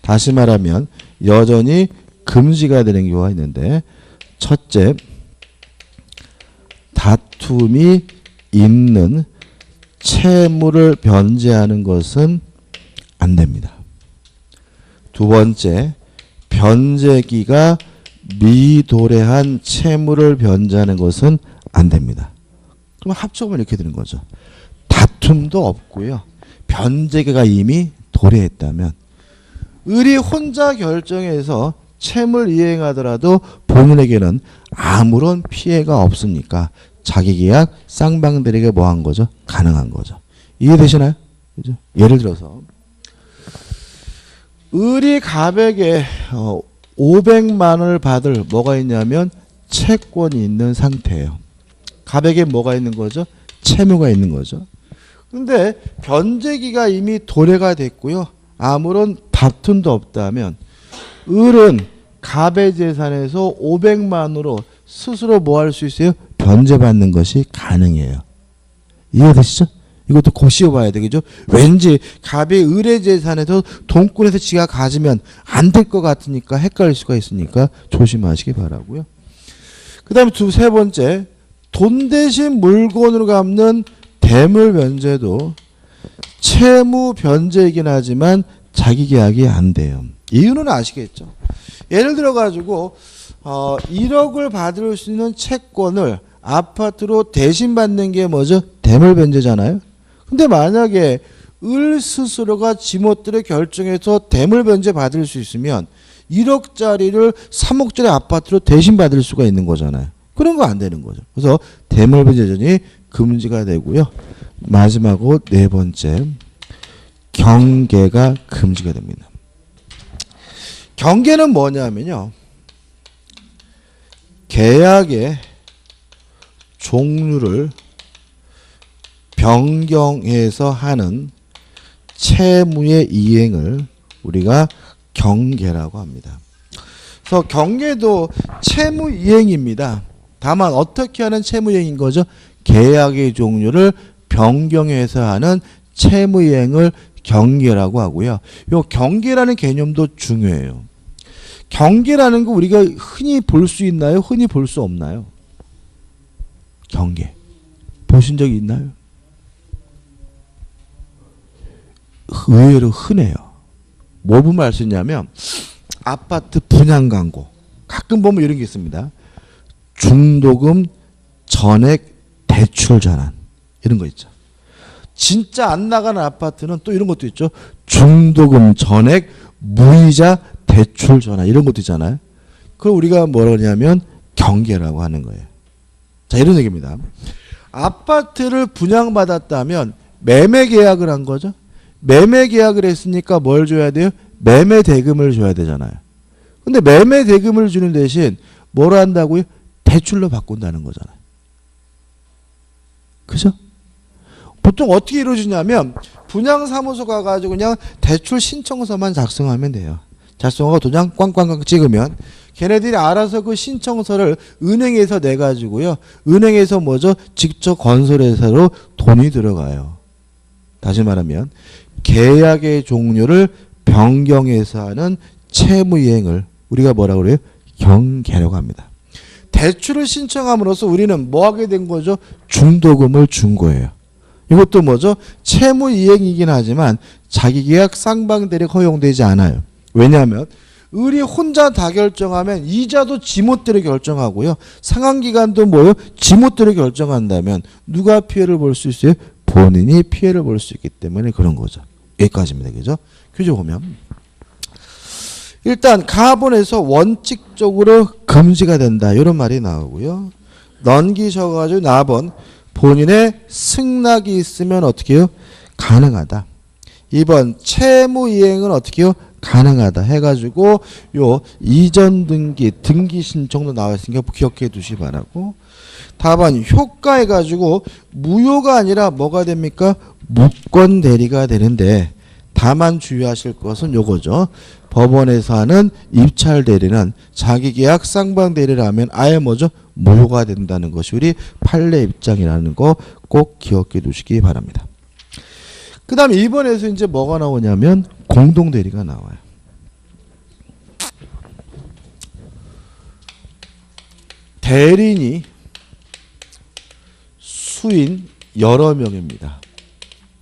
다시 말하면 여전히 금지가 되는 경우가 있는데, 첫째, 다툼이 있는 채무를 변제하는 것은 안 됩니다. 두 번째, 변제기가 미도래한 채무를 변제하는 것은 안 됩니다. 그럼 합쳐보면 이렇게 되는 거죠. 다툼도 없고요. 변제기가 이미 도래했다면 을이 혼자 결정해서 채무를 이행하더라도 본인에게는 아무런 피해가 없으니까 자기계약 쌍방대리가 뭐 한 거죠? 가능한 거죠. 이해되시나요? 그죠? 예를 들어서 을이 갑에게 500만 원을 받을 뭐가 있냐면 채권이 있는 상태예요. 갑에게 뭐가 있는 거죠? 채무가 있는 거죠. 근데 변제기가 이미 도래가 됐고요. 아무런 다툼도 없다면 을은 갑의 재산에서 500만 원으로 스스로 뭐 할 수 있어요? 변제받는 것이 가능해요. 이해되시죠? 이것도 고시어 봐야 되겠죠? 왠지 갑이 을의 재산에서 돈꾼에서 지가 가지면 안 될 것 같으니까 헷갈릴 수가 있으니까 조심하시기 바라고요. 그 다음에 세 번째, 돈 대신 물건으로 갚는 대물 변제도 채무 변제이긴 하지만 자기 계약이 안 돼요. 이유는 아시겠죠? 예를 들어 가지고 1억을 받을 수 있는 채권을 아파트로 대신 받는 게 뭐죠? 대물 변제잖아요. 근데 만약에 을 스스로가 지멋대로 결정해서 대물 변제 받을 수 있으면 1억짜리를 3억짜리 아파트로 대신 받을 수가 있는 거잖아요. 그런 거 안 되는 거죠. 그래서 대물 변제전이 금지가 되고요. 마지막으로 네 번째, 경계가 금지가 됩니다. 경계는 뭐냐면요, 계약의 종류를 변경해서 하는 채무의 이행을 우리가 경계라고 합니다. 그래서 경계도 채무 이행입니다. 다만 어떻게 하는 채무 이행인 거죠? 계약의 종류를 변경해서 하는 채무 이행을 경계라고 하고요. 요 경계라는 개념도 중요해요. 경계라는 거 우리가 흔히 볼 수 있나요? 흔히 볼 수 없나요? 경계. 보신 적이 있나요? 의외로 흔해요. 뭘 보면 알 수 있냐면 아파트 분양 광고. 가끔 보면 이런 게 있습니다. 중도금 전액 대출 전환. 이런 거 있죠. 진짜 안 나가는 아파트는 또 이런 것도 있죠. 중도금 전액 무이자 대출 전환. 이런 것도 있잖아요. 그걸 우리가 뭐라고 하냐면 경계라고 하는 거예요. 자, 이런 얘기입니다. 아파트를 분양받았다면 매매 계약을 한 거죠. 매매 계약을 했으니까 뭘 줘야 돼요? 매매 대금을 줘야 되잖아요. 근데 매매 대금을 주는 대신 뭘 한다고요? 대출로 바꾼다는 거잖아요. 그죠? 보통 어떻게 이루어지냐면 분양사무소 가가지고 그냥 대출 신청서만 작성하면 돼요. 작성하고 도장 꽝꽝꽝 찍으면 걔네들이 알아서 그 신청서를 은행에서 내가지고요. 은행에서 뭐죠? 직접 건설회사로 돈이 들어가요. 다시 말하면 계약의 종료를 변경해서 하는 채무이행을 우리가 뭐라고 그래요? 경계라고 합니다. 대출을 신청함으로써 우리는 뭐 하게 된 거죠? 중도금을 준 거예요. 이것도 뭐죠? 채무이행이긴 하지만 자기계약 쌍방대리가 허용되지 않아요. 왜냐하면 을이 혼자 다 결정하면 이자도 지멋대로 결정하고요. 상환기간도 뭐요? 지멋대로 결정한다면 누가 피해를 볼 수 있어요? 본인이 피해를 볼 수 있기 때문에 그런 거죠. 여기까지입니다. 그죠? 규제 보면 일단 가본에서 원칙적으로 금지가 된다. 이런 말이 나오고요. 넘기셔가지고 나번 본인의 승낙이 있으면 어떻게 해요? 가능하다. 2번 채무이행은 어떻게 해요? 가능하다 해가지고 요 이전 등기 신청도 나와 있으니까 기억해 두시기 바라고. 다만 효과 해가지고 무효가 아니라 뭐가 됩니까? 무권 대리가 되는데 다만 주의하실 것은 요거죠. 법원에서 하는 입찰 대리는 자기계약 쌍방 대리를 하면 아예 뭐죠? 무효가 된다는 것이 우리 판례 입장이라는 거 꼭 기억해 두시기 바랍니다. 그 다음에 2번에서 이제 뭐가 나오냐면 공동 대리가 나와요. 대리인이 수인 여러 명입니다.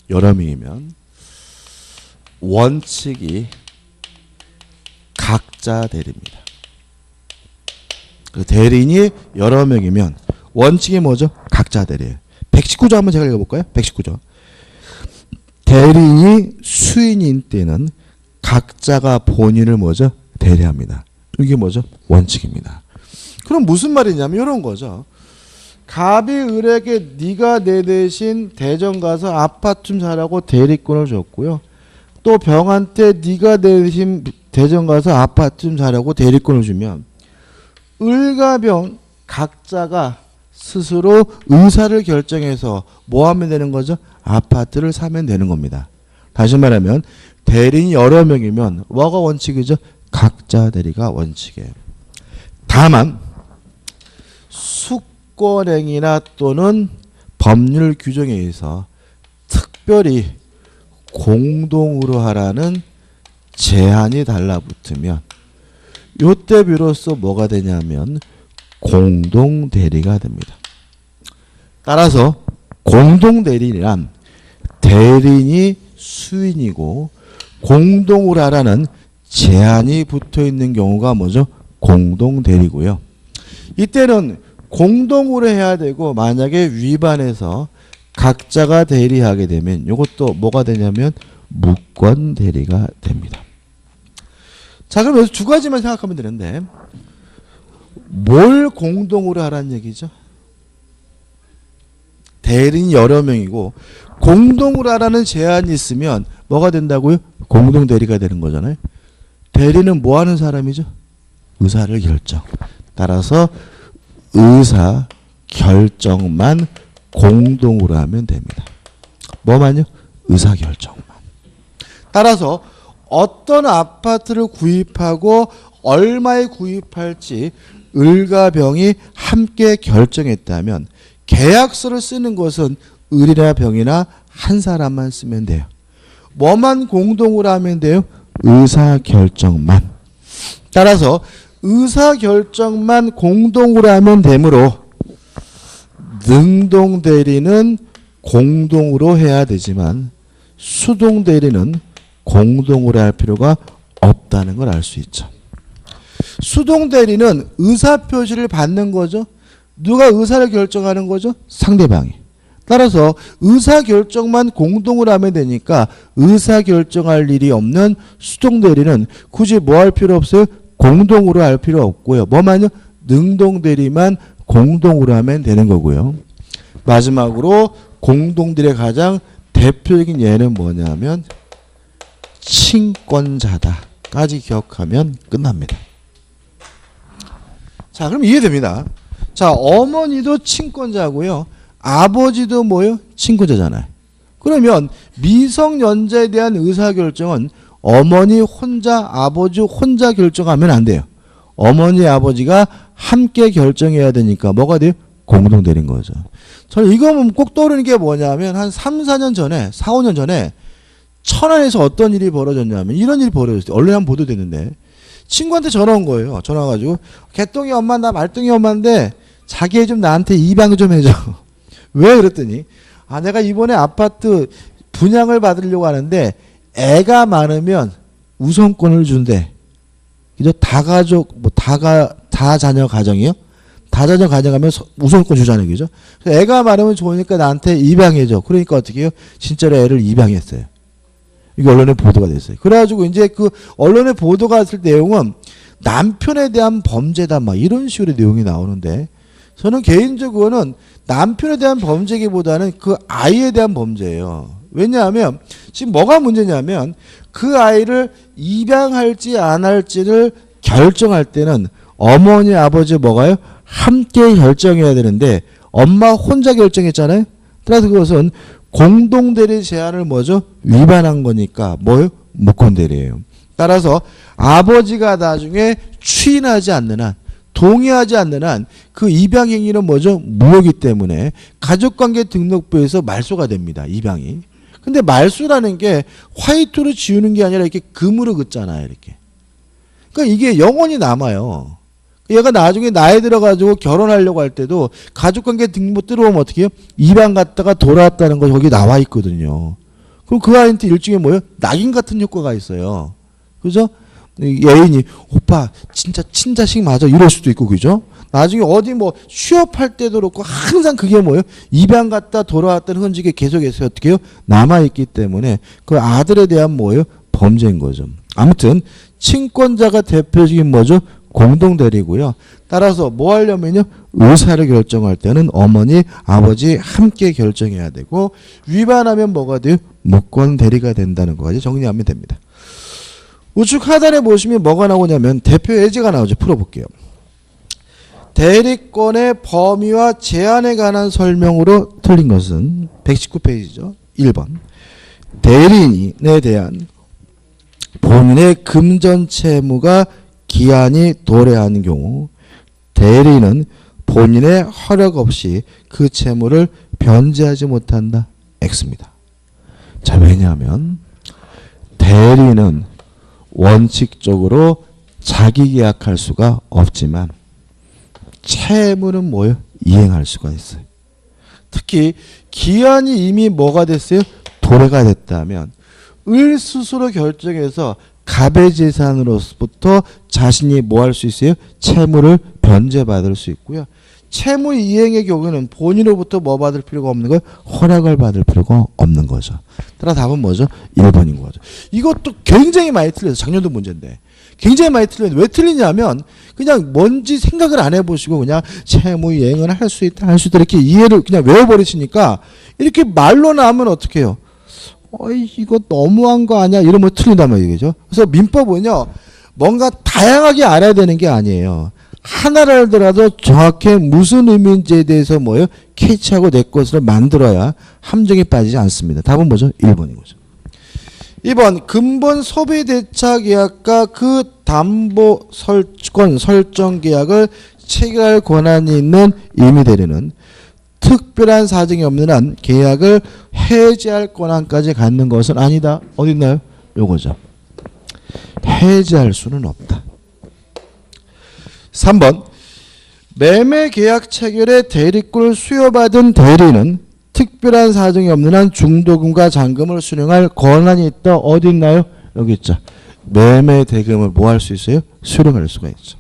여러 명이면 원칙이 각자 대리입니다. 그 대리인이 여러 명이면 원칙이 뭐죠? 각자 대리예요. 119조 한번 제가 읽어볼까요? 119조. 대리인이 수인인 때는 각자가 본인을 뭐죠? 대리합니다. 이게 뭐죠? 원칙입니다. 그럼 무슨 말이냐면 이런 거죠. 갑이 을에게 네가 내 대신 대전 가서 아파트 좀 사라고 대리권을 줬고요. 또 병한테 네가 내 대신 대전 가서 아파트 좀 사라고 대리권을 주면 을과 병 각자가 스스로 의사를 결정해서 뭐 하면 되는 거죠? 아파트를 사면 되는 겁니다. 다시 말하면 대리인이 여러 명이면 뭐가 원칙이죠? 각자 대리가 원칙이에요. 다만 수권행위나 또는 법률 규정에 의해서 특별히 공동으로 하라는 제한이 달라붙으면 요때 비로소 뭐가 되냐면 공동 대리가 됩니다. 따라서 공동 대리란 대리인이 수인이고 공동으로 하라는 제한이 붙어 있는 경우가 뭐죠? 공동 대리고요. 이때는 공동으로 해야 되고 만약에 위반해서 각자가 대리하게 되면 이것도 뭐가 되냐면 무권 대리가 됩니다. 자, 그럼 여기서 두 가지만 생각하면 되는데 뭘 공동으로 하라는 얘기죠? 대리인 여러 명이고 공동으로 하라는 제한이 있으면 뭐가 된다고요? 공동 대리가 되는 거잖아요. 대리는 뭐 하는 사람이죠? 의사를 결정. 따라서 의사 결정만 공동으로 하면 됩니다. 뭐만요? 의사 결정만. 따라서 어떤 아파트를 구입하고 얼마에 구입할지 을과 병이 함께 결정했다면 계약서를 쓰는 것은 을이나 병이나 한 사람만 쓰면 돼요. 뭐만 공동으로 하면 돼요? 의사결정만. 따라서 의사결정만 공동으로 하면 되므로 능동대리는 공동으로 해야 되지만 수동대리는 공동으로 할 필요가 없다는 걸 알 수 있죠. 수동대리는 의사표시를 받는 거죠. 누가 의사를 결정하는 거죠? 상대방이. 따라서 의사결정만 공동으로 하면 되니까 의사결정할 일이 없는 수동대리는 굳이 뭐 할 필요 없어요? 공동으로 할 필요 없고요. 뭐만요? 능동대리만 공동으로 하면 되는 거고요. 마지막으로 공동대리의 가장 대표적인 예는 뭐냐면 친권자다까지 기억하면 끝납니다. 자, 그럼 이해됩니다. 자, 어머니도 친권자고요. 아버지도 뭐요? 친권자잖아요. 그러면 미성년자에 대한 의사결정은 어머니 혼자, 아버지 혼자 결정하면 안 돼요. 어머니, 아버지가 함께 결정해야 되니까 뭐가 돼요? 공동대리인 거죠. 저는 이거 보면 꼭 떠오르는 게 뭐냐면 한 3, 4년 전에, 4, 5년 전에 천안에서 어떤 일이 벌어졌냐면 이런 일이 벌어졌어요. 언론에 한번 보도됐는데 친구한테 전화 온 거예요. 전화 와가지고 개똥이 엄마 나 말똥이 엄마인데 자기 애 좀 나한테 입양 좀 해줘. 왜 그랬더니 아 내가 이번에 아파트 분양을 받으려고 하는데 애가 많으면 우선권을 준대. 그죠? 다가족 뭐 다자녀 가정이요? 다자녀 가정하면 우선권 주잖아요. 그죠? 그래서 애가 많으면 좋으니까 나한테 입양해줘. 그러니까 어떻게 해요? 진짜로 애를 입양했어요. 이게 언론에 보도가 됐어요. 그래가지고 이제 그 언론에 보도가 됐을 내용은 남편에 대한 범죄다 막 이런 식으로 내용이 나오는데 저는 개인적으로는 남편에 대한 범죄기보다는 그 아이에 대한 범죄예요. 왜냐하면 지금 뭐가 문제냐면 그 아이를 입양할지 안 할지를 결정할 때는 어머니 아버지 뭐가요? 함께 결정해야 되는데 엄마 혼자 결정했잖아요. 따라서 그것은 공동대리 제한을 뭐죠? 위반한 거니까 뭐요? 무권대리예요. 따라서 아버지가 나중에 추인하지 않는 한 동의하지 않는 한 그 입양 행위는 뭐죠? 무효이기 때문에 가족관계 등록부에서 말소가 됩니다. 입양이. 근데 말소라는 게 화이트로 지우는 게 아니라 이렇게 금으로 긋잖아요. 이렇게. 그러니까 이게 영원히 남아요. 얘가 나중에 나이 들어가지고 결혼하려고 할 때도 가족관계 등록부 들어오면 어떻게 해요? 입양 갔다가 돌아왔다는 거 거기 나와 있거든요. 그럼 그 아이한테 일종의 뭐예요? 낙인 같은 효과가 있어요. 그죠? 애인이 오빠 진짜 친자식 맞아 이럴 수도 있고 그죠? 나중에 어디 뭐 취업할 때도 그렇고 항상 그게 뭐예요? 입양 갔다 돌아왔다는 흔적이 계속해서 어떻게 해요? 남아있기 때문에 그 아들에 대한 뭐예요? 범죄인 거죠. 아무튼 친권자가 대표적인 뭐죠? 공동대리고요. 따라서 뭐 하려면요? 의사를 결정할 때는 어머니, 아버지 함께 결정해야 되고 위반하면 뭐가 돼요? 무권대리가 된다는 것까지 정리하면 됩니다. 우측 하단에 보시면 뭐가 나오냐면 대표 예제가 나오죠. 풀어볼게요. 대리권의 범위와 제한에 관한 설명으로 틀린 것은 119페이지죠. 1번. 대리인에 대한 본인의 금전 채무가 기한이 도래하는 경우 대리인은 본인의 허락 없이 그 채무를 변제하지 못한다. X입니다. 자, 왜냐하면 대리인은 원칙적으로 자기 계약할 수가 없지만 채무는 뭐예요? 이행할 수가 있어요. 특히 기한이 이미 뭐가 됐어요? 도래가 됐다면 을 스스로 결정해서 갑의 재산으로부터 자신이 뭐 할 수 있어요? 채무를 변제받을 수 있고요. 채무 이행의 경우에는 본인으로부터 뭐 받을 필요가 없는 거예요? 허락을 받을 필요가 없는 거죠. 따라 답은 뭐죠? 1번인 거죠. 이것도 굉장히 많이 틀려서 작년도 문제인데 굉장히 많이 틀렸는데 왜 틀리냐면 그냥 뭔지 생각을 안 해보시고 그냥 채무 이행은 할 수 있다 할 수 있다 이렇게 이해를 그냥 외워버리시니까 이렇게 말로 나오면 어떻게 해요? 어이 이거 너무한 거 아니야? 이러면 틀린단 말이죠. 그래서 민법은요 뭔가 다양하게 알아야 되는 게 아니에요. 하나를 알더라도 정확히 무슨 의미인지에 대해서 뭐예요? 캐치하고 내 것으로 만들어야 함정에 빠지지 않습니다. 답은 뭐죠? 1번인 거죠. 2번 근본 소비 대차 계약과 그 담보 설정 계약을 체결할 권한이 있는 임의대리는 특별한 사정이 없는 한 계약을 해지할 권한까지 갖는 것은 아니다. 어디 있나요? 요거죠. 해지할 수는 없다. 3번 매매 계약 체결에 대리권을 수여받은 대리는 특별한 사정이 없는 한 중도금과 잔금을 수령할 권한이 있다. 어디 있나요? 여기 있죠. 매매 대금을 뭐 할 수 있어요? 수령할 수가 있죠.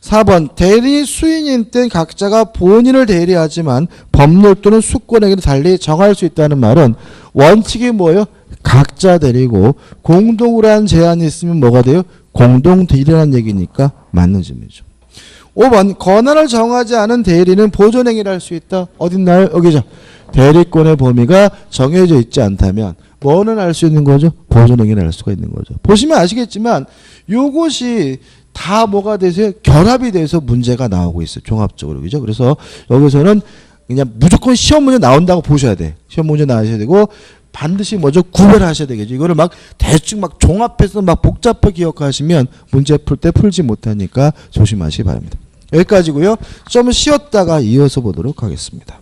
4번 대리 수인인 땐 각자가 본인을 대리하지만 법률 또는 수권에게는 달리 정할 수 있다는 말은 원칙이 뭐예요? 각자 대리고 공동으로 한 제한이 있으면 뭐가 돼요? 공동 대리라는 얘기니까 맞는 질문이죠. 5번 권한을 정하지 않은 대리는 보존행위를 할 수 있다. 어딨나요? 여기죠. 대리권의 범위가 정해져 있지 않다면 뭐는 할 수 있는 거죠? 보존행위를 할 수가 있는 거죠. 보시면 아시겠지만 요것이 다 뭐가 돼서 결합이 돼서 문제가 나오고 있어요. 종합적으로. 그죠? 그래서 여기서는 그냥 무조건 시험 문제 나온다고 보셔야 돼. 시험 문제 나와셔야 되고 반드시 뭐죠? 구별하셔야 되겠죠. 이거를 막 대충 막 종합해서 막 복잡하게 기억하시면 문제 풀 때 풀지 못하니까 조심하시기 바랍니다. 여기까지고요. 좀 쉬었다가 이어서 보도록 하겠습니다.